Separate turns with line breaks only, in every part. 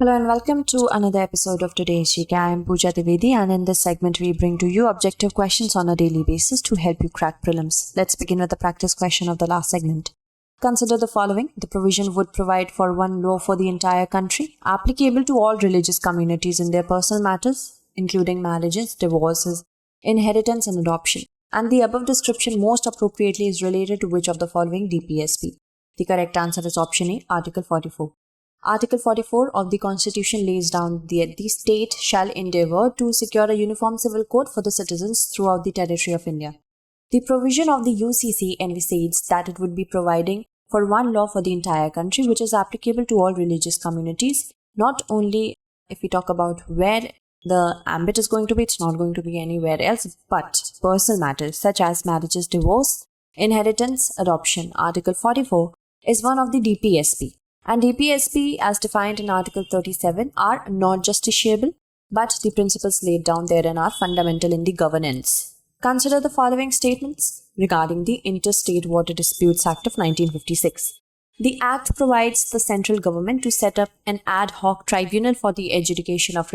Hello and welcome to another episode of today's GK. I am Pooja Trivedi, and in this segment we bring to you objective questions on a daily basis to help you crack prelims. Let's begin with the practice question of the last segment. Consider the following. The provision would provide for one law for the entire country, applicable to all religious communities in their personal matters, including marriages, divorces, inheritance and adoption. And the above description most appropriately is related to which of the following DPSP? The correct answer is option A, Article 44. Article 44 of the Constitution lays down that the state shall endeavour to secure a uniform civil code for the citizens throughout the territory of India. The provision of the UCC envisages that it would be providing for one law for the entire country, which is applicable to all religious communities, not only if we talk about where the ambit is going to be, it's not going to be anywhere else, but personal matters such as marriages, divorce, inheritance, adoption. Article 44 is one of the DPSP. And DPSP, as defined in Article 37, are not justiciable, but the principles laid down therein are fundamental in the governance. Consider the following statements regarding the Interstate Water Disputes Act of 1956. The Act provides the central government to set up an ad hoc tribunal for the adjudication of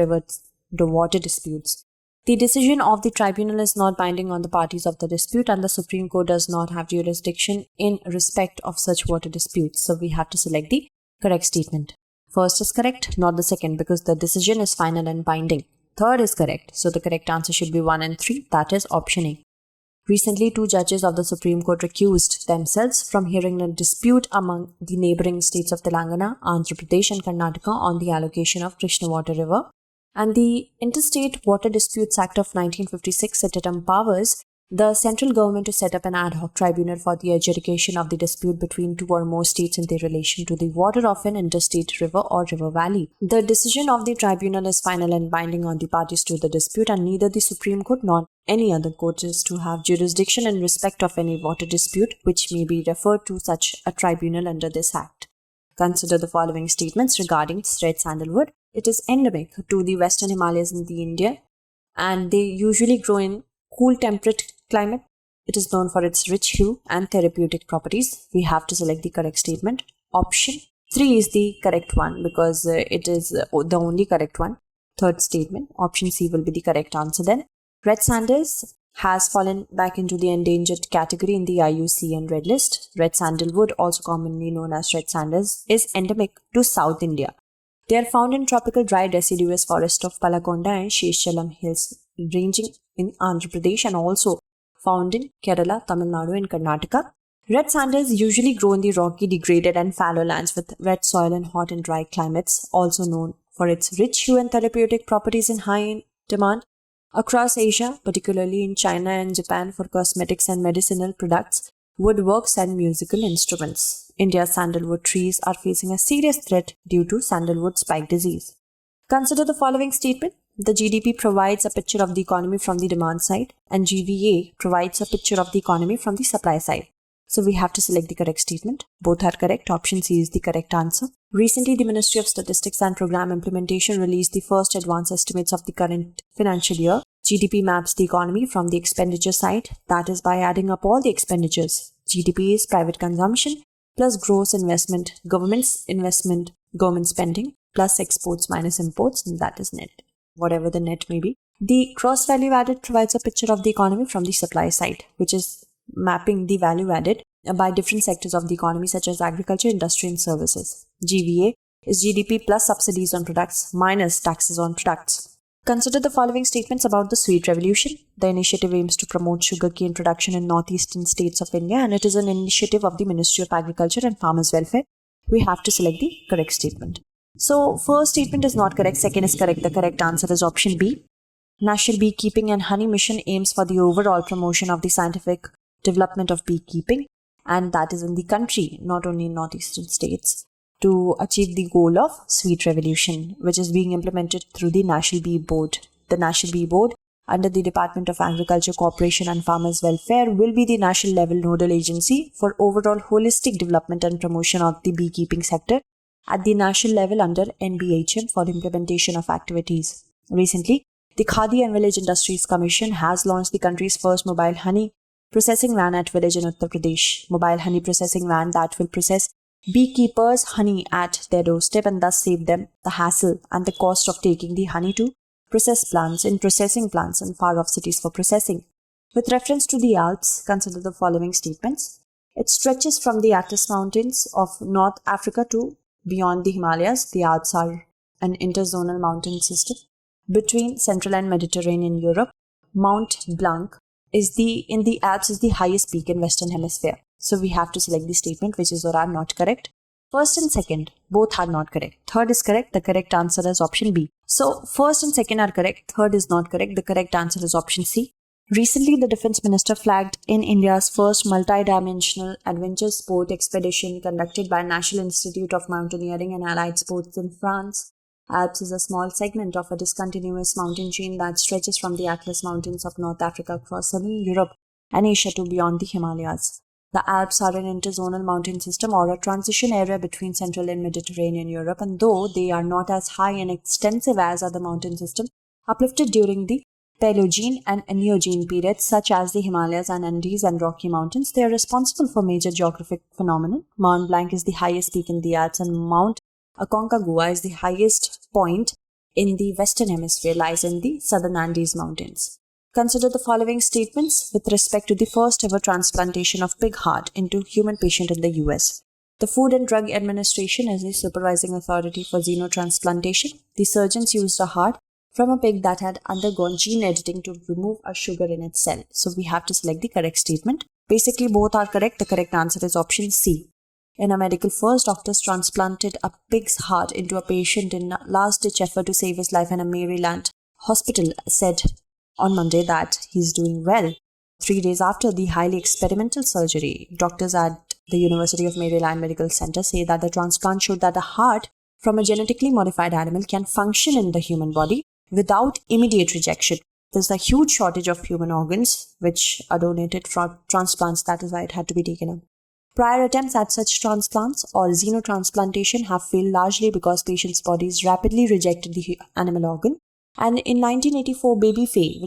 water disputes. The decision of the tribunal is not binding on the parties of the dispute, and the Supreme Court does not have jurisdiction in respect of such water disputes. So we have to select the correct statement. First is correct, not the second, because the decision is final and binding. Third is correct, so the correct answer should be 1 and 3, that is option A. Recently, 2 judges of the Supreme Court recused themselves from hearing a dispute among the neighbouring states of Telangana, Andhra Pradesh and Karnataka on the allocation of Krishna Water River. And the Interstate Water Disputes Act of 1956, it empowers the central government to set up an ad hoc tribunal for the adjudication of the dispute between 2 or more states in their relation to the water of an interstate river or river valley. The decision of the tribunal is final and binding on the parties to the dispute, and neither the Supreme Court nor any other court is to have jurisdiction in respect of any water dispute which may be referred to such a tribunal under this Act. Consider the following statements regarding red sandalwood. It is endemic to the Western Himalayas in India, and they usually grow in cool temperate climate. It is known for its rich hue and therapeutic properties. We have to select the correct statement. Option 3 is the correct one because it is the only correct one. Third statement, option C will be the correct answer then. Red sandals has fallen back into the endangered category in the IUCN Red List. Red sandalwood, also commonly known as red sandals, is endemic to South India. They are found in tropical dry deciduous forest of Palakonda and Sheshachalam hills ranging in Andhra Pradesh and also found in Kerala, Tamil Nadu and Karnataka. Red sandals usually grow in the rocky, degraded and fallow lands with wet soil and hot and dry climates, also known for its rich hue and therapeutic properties in high demand across Asia, particularly in China and Japan for cosmetics and medicinal products, woodworks and musical instruments. India's sandalwood trees are facing a serious threat due to sandalwood spike disease. Consider the following statement. The GDP provides a picture of the economy from the demand side, and GVA provides a picture of the economy from the supply side. So we have to select the correct statement. Both are correct. Option C is the correct answer. Recently, the Ministry of Statistics and Program Implementation released the first advance estimates of the current financial year. GDP maps the economy from the expenditure side, that is by adding up all the expenditures. GDP is private consumption plus gross investment, government's investment, government spending, plus exports minus imports, and that is net, whatever the net may be. The gross value added provides a picture of the economy from the supply side, which is mapping the value added by different sectors of the economy such as agriculture, industry and services. GVA is GDP plus subsidies on products minus taxes on products. Consider the following statements about the Sweet Revolution. The initiative aims to promote sugarcane production in northeastern states of India, and it is an initiative of the Ministry of Agriculture and Farmers Welfare. We have to select the correct statement. So, first statement is not correct, second is correct. The correct answer is option B. National Beekeeping and Honey Mission aims for the overall promotion of the scientific development of beekeeping, and that is in the country, not only in northeastern states, to achieve the goal of Sweet Revolution, which is being implemented through the National Bee Board. The National Bee Board, under the Department of Agriculture, Cooperation and Farmers Welfare, will be the national level nodal agency for overall holistic development and promotion of the beekeeping sector at the national level under NBHM for implementation of activities. Recently, the Khadi and Village Industries Commission has launched the country's first mobile honey processing van at village in Uttar Pradesh. Mobile honey processing van that will process beekeepers honey at their doorstep and thus save them the hassle and the cost of taking the honey to processing plants in far-off cities for processing. With reference to the Alps, consider the following statements. It stretches from the Atlas Mountains of North Africa to beyond the Himalayas. The Alps are an interzonal mountain system between Central and Mediterranean Europe. Mount Blanc in the Alps is the highest peak in Western Hemisphere. So we have to select the statement which is or are not correct. First and second, both are not correct. Third is correct. The correct answer is option B. So first and second are correct. Third is not correct. The correct answer is option C. Recently, the Defence Minister flagged in India's first multi-dimensional adventure sport expedition conducted by National Institute of Mountaineering and Allied Sports in France. Alps is a small segment of a discontinuous mountain chain that stretches from the Atlas Mountains of North Africa across southern Europe and Asia to beyond the Himalayas. The Alps are an interzonal mountain system or a transition area between Central and Mediterranean Europe, and though they are not as high and extensive as other mountain systems uplifted during the Paleogene and Neogene periods such as the Himalayas and Andes and Rocky Mountains, they are responsible for major geographic phenomena. Mount Blanc is the highest peak in the Alps and Mount 𝐶𝐶𝐽𝐽 is the highest point in the Western Hemisphere, lies in the Southern Andes Mountains. Consider the following statements with respect to the first ever transplantation of pig heart into human patient in the US. The Food and Drug Administration is the supervising authority for xenotransplantation. The surgeons used a heart from a pig that had undergone gene editing to remove a sugar in its cell. So we have to select the correct statement. Basically, both are correct. The correct answer is option C. In a medical first, doctors transplanted a pig's heart into a patient in a last-ditch effort to save his life, and a Maryland hospital said on Monday that he's doing well. 3 days after the highly experimental surgery, doctors at the University of Maryland Medical Center say that the transplant showed that a heart from a genetically modified animal can function in the human body without immediate rejection. There's a huge shortage of human organs which are donated for transplants. That is why it had to be taken up. Prior attempts at such transplants or xenotransplantation have failed largely because patients' bodies rapidly rejected the animal organ. And in 1984, baby Faye,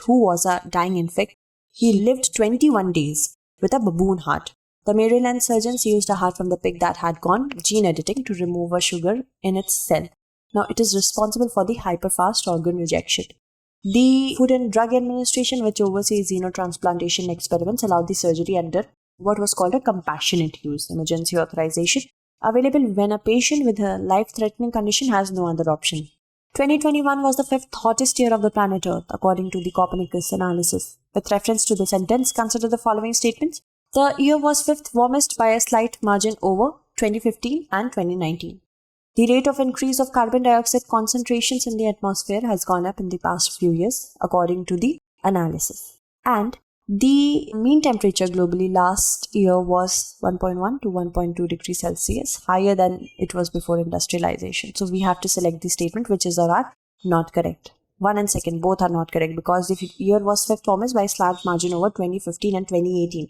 who was a dying infant, he lived 21 days with a baboon heart. The Maryland surgeons used a heart from the pig that had gone gene editing to remove a sugar in its cell. Now, it is responsible for the hyperfast organ rejection. The Food and Drug Administration, which oversees xenotransplantation experiments, allowed the surgery under what was called a compassionate use emergency authorization, available when a patient with a life-threatening condition has no other option. 2021 was the 5th hottest year of the planet Earth, according to the Copernicus analysis. With reference to the sentence, consider the following statements. The year was 5th warmest by a slight margin over 2015 and 2019. The rate of increase of carbon dioxide concentrations in the atmosphere has gone up in the past few years, according to the analysis. And the mean temperature globally last year was 1.1 to 1.2 degrees Celsius, higher than it was before industrialization. So we have to select the statement which is or are not correct. 1 and 2, both are not correct because the year was 5th warmest by a slight margin over 2015 and 2018.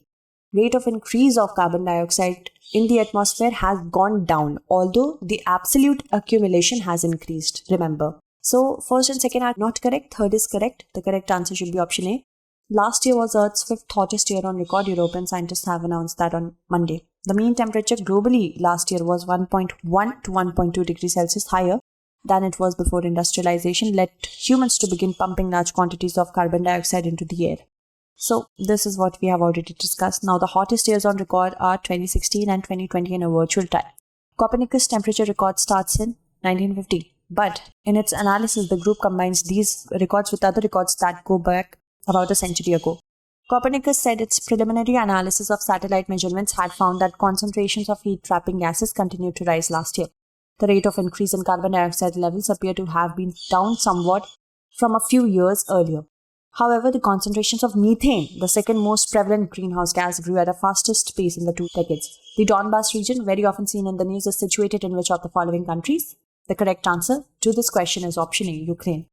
Rate of increase of carbon dioxide in the atmosphere has gone down, although the absolute accumulation has increased, remember. So, first and second are not correct, third is correct. The correct answer should be option A. Last year was Earth's 5th hottest year on record. European scientists have announced that on Monday. The mean temperature globally last year was 1.1 to 1.2 degrees Celsius higher than it was before industrialization led humans to begin pumping large quantities of carbon dioxide into the air. So, this is what we have already discussed. Now, the hottest years on record are 2016 and 2020 in a virtual time. Copernicus temperature record starts in 1950. But in its analysis, the group combines these records with other records that go back about a century ago. Copernicus said its preliminary analysis of satellite measurements had found that concentrations of heat-trapping gases continued to rise last year. The rate of increase in carbon dioxide levels appear to have been down somewhat from a few years earlier. However, the concentrations of methane, the second most prevalent greenhouse gas, grew at a fastest pace in the 2 decades. The Donbass region, very often seen in the news, is situated in which of the following countries? The correct answer to this question is option A, Ukraine.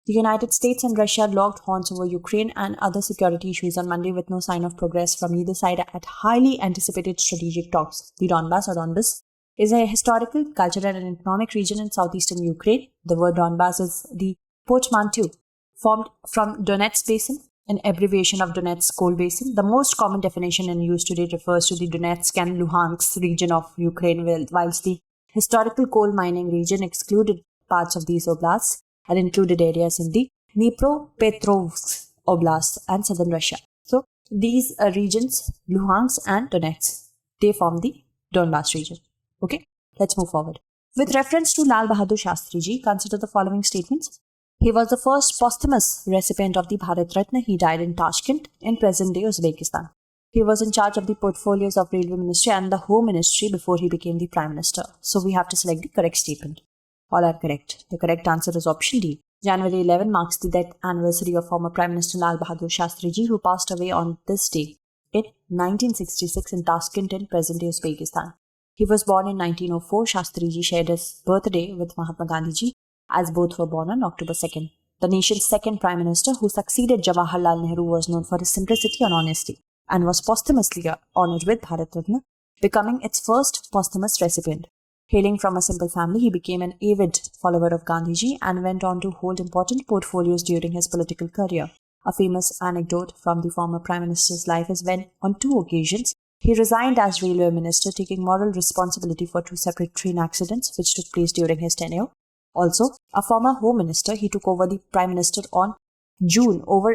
The United States and Russia locked horns over Ukraine and other security issues on Monday with no sign of progress from either side at highly anticipated strategic talks. The Donbass is a historical, cultural and economic region in southeastern Ukraine. The word Donbass is the portmanteau formed from Donetsk Basin, an abbreviation of Donetsk coal basin. The most common definition in use today refers to the Donetsk and Luhansk region of Ukraine, whilst the historical coal mining region excluded parts of these oblasts and included areas in the Dnipropetrovsk Oblast and southern Russia. So these regions, Luhansk and Donetsk, they form the Donbass region. Okay, let's move forward. With reference to Lal Bahadur Shastri ji, consider the following statements. He was the first posthumous recipient of the Bharat Ratna. He died in Tashkent in present-day Uzbekistan. He was in charge of the portfolios of Railway Ministry and the Home Ministry before he became the Prime Minister. So we have to select the correct statement. All are correct. The correct answer is option D. January 11 marks the death anniversary of former Prime Minister Lal Bahadur Shastri ji, who passed away on this day in 1966 in Tashkent in present-day Uzbekistan. He was born in 1904. Shastri ji shared his birthday with Mahatma Gandhi ji, as both were born on October 2nd. The nation's second Prime Minister who succeeded Jawaharlal Nehru was known for his simplicity and honesty and was posthumously honoured with Bharat Ratna, becoming its first posthumous recipient. Hailing from a simple family, he became an avid follower of Gandhiji and went on to hold important portfolios during his political career. A famous anecdote from the former Prime Minister's life is when, on 2 occasions, he resigned as Railway Minister, taking moral responsibility for 2 separate train accidents which took place during his tenure. Also, a former Home Minister, he took over the Prime Minister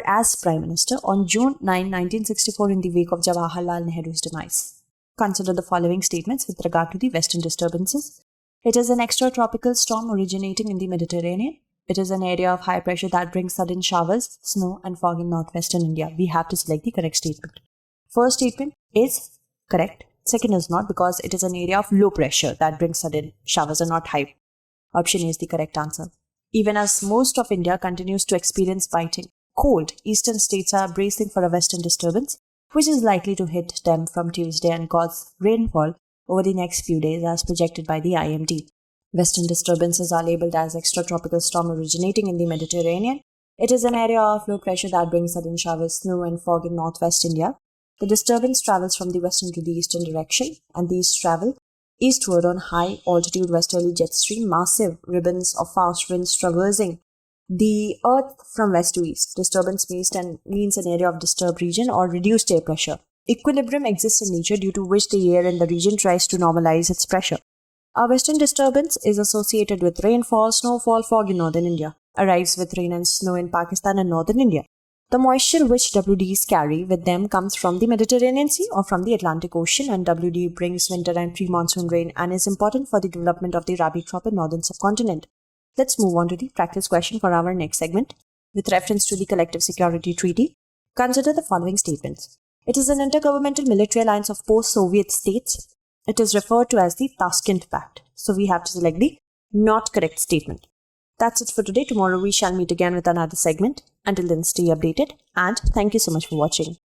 as Prime Minister on June 9, 1964 in the wake of Jawaharlal Nehru's demise. Consider the following statements with regard to the Western disturbances. It is an extratropical storm originating in the Mediterranean. It is an area of high pressure that brings sudden showers, snow and fog in northwestern India. We have to select the correct statement. First statement is correct. Second is not, because it is an area of low pressure that brings sudden showers and not high. Option A is the correct answer. Even as most of India continues to experience biting cold, eastern states are bracing for a western disturbance, which is likely to hit them from Tuesday and cause rainfall over the next few days as projected by the IMD. Western disturbances are labelled as extratropical storm originating in the Mediterranean. It is an area of low pressure that brings sudden showers, snow and fog in northwest India. The disturbance travels from the western to the eastern direction, and these travel eastward on high-altitude westerly jet stream, massive ribbons of fast winds traversing the earth from west to east. Disturbance means an area of disturbed region or reduced air pressure. Equilibrium exists in nature, due to which the air in the region tries to normalize its pressure. A western disturbance is associated with rainfall, snowfall, fog in northern India. Arrives with rain and snow in Pakistan and northern India. The moisture which WDs carry with them comes from the Mediterranean Sea or from the Atlantic Ocean, and WD brings winter and pre-monsoon rain and is important for the development of the rabi crop in northern subcontinent. Let's move on to the practice question for our next segment. With reference to the Collective Security Treaty, consider the following statements. It is an intergovernmental military alliance of post-Soviet states. It is referred to as the Tashkent Pact. So we have to select the not correct statement. That's it for today. Tomorrow we shall meet again with another segment. Until then, stay updated and thank you so much for watching.